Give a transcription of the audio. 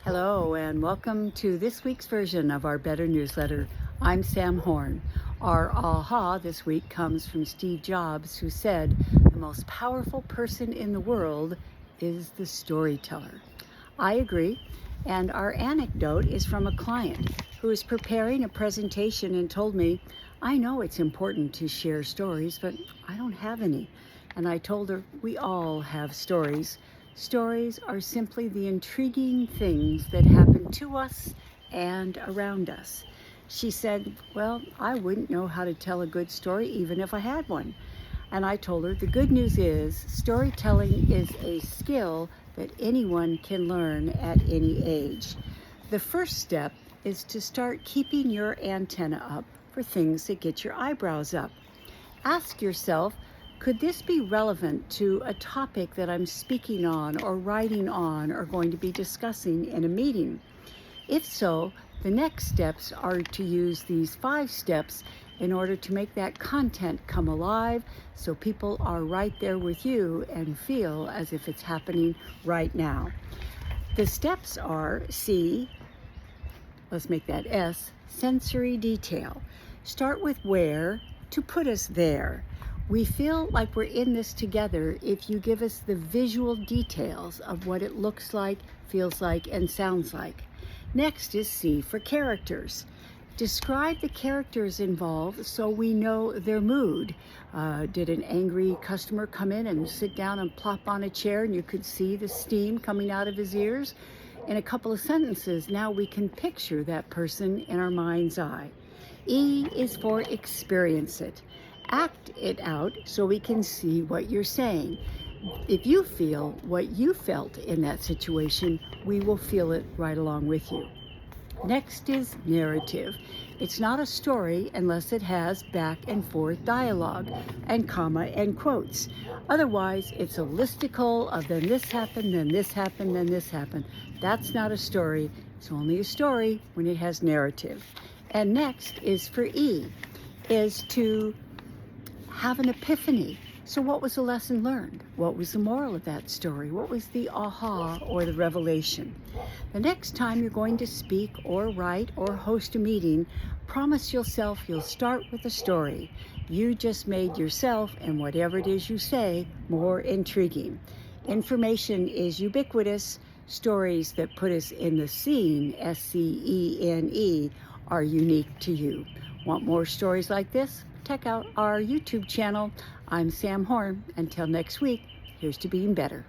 Hello and welcome to this week's version of our Better newsletter. I'm Sam Horn. Our aha this week comes from Steve Jobs, who said, "The most powerful person in the world is the storyteller." I agree, and our anecdote is from a client who is preparing a presentation and told me, "I know it's important to share stories, but I don't have any." And I told her, we all have stories. Stories are simply the intriguing things that happen to us and around us. She said, "Well, I wouldn't know how to tell a good story even if I had one." And I told her, the good news is storytelling is a skill that anyone can learn at any age. The first step is to start keeping your antenna up for things that get your eyebrows up. Ask yourself, could this be relevant to a topic that I'm speaking on or writing on or going to be discussing in a meeting? If so, the next steps are to use these 5 steps in order to make that content come alive so people are right there with you and feel as if it's happening right now. The steps are C, let's make that S, sensory detail. Start with where to put us there. We feel like we're in this together if you give us the visual details of what it looks like, feels like, and sounds like. Next is C for characters. Describe the characters involved so we know their mood. Did an angry customer come in and sit down and plop on a chair and you could see the steam coming out of his ears? In a couple of sentences, now we can picture that person in our mind's eye. E is for experience it. Act it out so we can see what you're saying. If you feel what you felt in that situation, we will feel it right along with you. Next is narrative. It's not a story unless it has back and forth dialogue and comma and quotes. Otherwise, it's a listicle of then this happened, then this happened, then this happened. That's not a story. It's only a story when it has narrative. And next is for E, is to have an epiphany. So what was the lesson learned? What was the moral of that story? What was the aha or the revelation? The next time you're going to speak or write or host a meeting, promise yourself you'll start with a story. You just made yourself and whatever it is you say more intriguing. Information is ubiquitous. Stories that put us in the scene, S.C.E.N.E, are unique to you. Want more stories like this? Check out our YouTube channel. I'm Sam Horn. Until next week, here's to being better.